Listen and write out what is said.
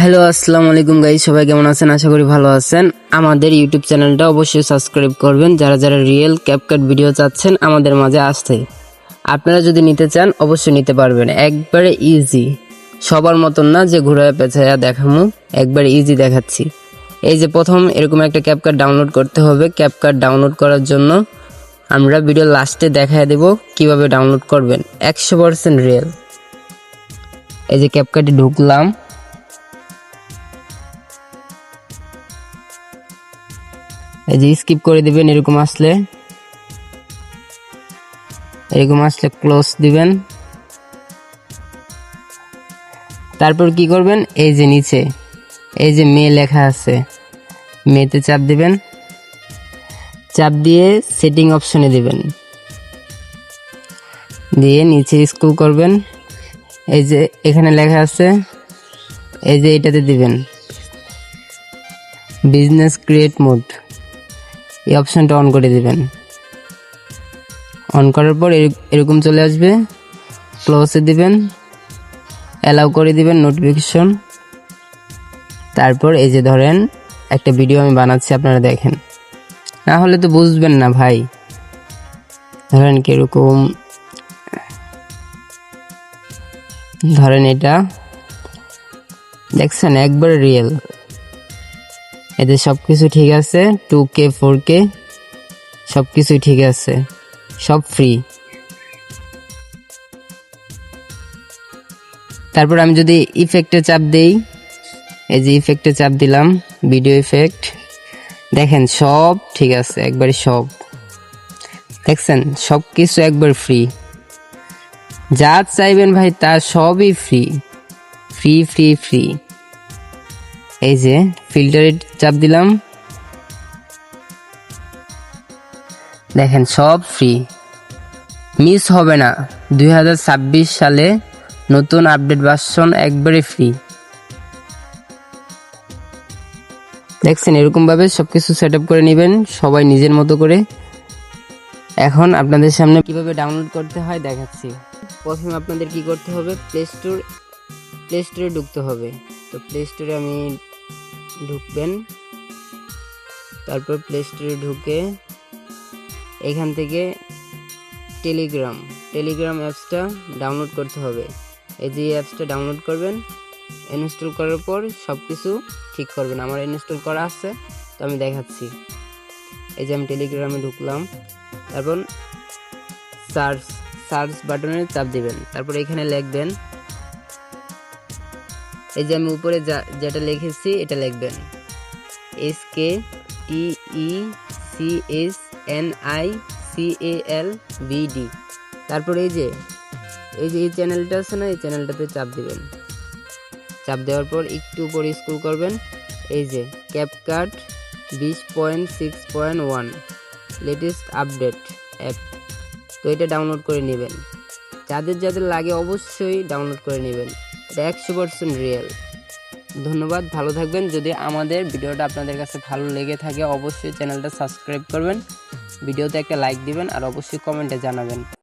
Hello আসসালামু আলাইকুম guys, সবাই কেমন আছেন? আশা করি ভালো আছেন। আমাদের ইউটিউব চ্যানেলটা অবশ্যই সাবস্ক্রাইব করবেন যারা যারা রিয়েল ক্যাপকাট ভিডিও চাচ্ছেন আমাদের মাঝে আসতে। আপনারা যদি নিতে চান অবশ্যই নিতে পারবেন, একবারে ইজি, সবার মতন না যে ঘুরায় পেঁচায়া দেখামু, একবারে ইজি দেখাচ্ছি। এই যে প্রথম এরকম একটা ক্যাপকাট ডাউনলোড করতে হবে। ক্যাপকাট ডাউনলোড করার জন্য আমরা ভিডিও লাস্টে দেখায় দেব কিভাবে ডাউনলোড করবেন, 100% রিয়েল। এই যে ক্যাপকাটে ঢুকলাম, এই যে স্কিপ করে দিবেন। এরকম আসলে ক্লোজ দিবেন। তারপর কি করবেন, এই যে নিচে এই যে মে লেখা আছে, মেতে চাপ দিবেন। চাপ দিয়ে সেটিং অপশনে দিবেন, দিয়ে নিচে স্ক্রল করবেন। এই যে এখানে লেখা আছে, এই যে এটাতে দিবেন বিজনেস ক্রিয়েট মোড, এই অপশনটা অন করে দিবেন। অন করার পর এরকম চলে আসবে, ক্লোজে দিবেন, অ্যালাউ করে দিবেন নোটিফিকেশন। তারপর এই যে ধরেন একটা ভিডিও আমি বানাচ্ছি, আপনারা দেখেন, না হলে তো বুঝবেন না ভাই। ধরেন কিরকম, ধরেন এটা দেখছেন, একবার রিয়েল। এতে সব কিছু ঠিক আছে, 2K 4K সব কিছুই ঠিক আছে, সব ফ্রি। তারপর আমি যদি ইফেক্টে চাপ দেই, এই যে ইফেক্টে চাপ দিলাম, ভিডিও ইফেক্ট, দেখেন সব ঠিক আছে, একবারে সব দেখছেন, সব কিছু একবার ফ্রি। যা চাইবেন ভাই তা সবই ফ্রি ফ্রি ফ্রি ফ্রি। এই যে ফিল্টারে চাপ দিলাম, দেখেন সব ফ্রি, মিস হবে না। 2026 সালে নতুন আপডেট ভার্সন, একবারে ফ্রি। দেখছেন, এরকমভাবে সব কিছু সেট আপ করে নেবেন সবাই নিজের মতো করে। এখন আপনাদের সামনে কিভাবে ডাউনলোড করতে হয় দেখাচ্ছি। প্রথমে আপনাদের কি করতে হবে, প্লে স্টোরে ঢুকতে হবে। তো প্লে স্টোরে আমি ঢুকবেন। তারপর প্লে স্টোরে ঢুকে এখান থেকে টেলিগ্রাম অ্যাপসটা ডাউনলোড করতে হবে। এই যে অ্যাপসটা ডাউনলোড করবেন, ইনস্টল করার পর সব কিছু ঠিক করবেন। আমার ইনস্টল করা আছে, তো আমি দেখাচ্ছি। এই যে আমি টেলিগ্রামে ঢুকলাম, তারপর সার্চ বাটনে চাপ দিবেন। তারপর এখানে লিখবেন, এই যে আমি উপরে যেটা লিখেছি এটা লিখবেন, SKTECHNICALVD। তারপর এই যে এই চ্যানেলটা আছে না, এই চ্যানেলটাতে চাপ দিবেন। চাপ দেওয়ার পর একটু উপরে স্ক্রল করবেন, এই যে ক্যাপকাট 20.6.1 লেটেস্ট আপডেট অ্যাপ, তো এটা ডাউনলোড করে নেবেন। যাদের যাদের লাগে অবশ্যই ডাউনলোড করে নেবেন, এটা 100% রিয়েল। ধন্যবাদ, ভালো থাকবেন। যদি আমাদের ভিডিওটা আপনাদের কাছে ভালো লেগে থাকে অবশ্যই চ্যানেলটা সাবস্ক্রাইব করবেন, ভিডিওতে একটা লাইক দিবেন, আর অবশ্যই কমেন্টে জানাবেন।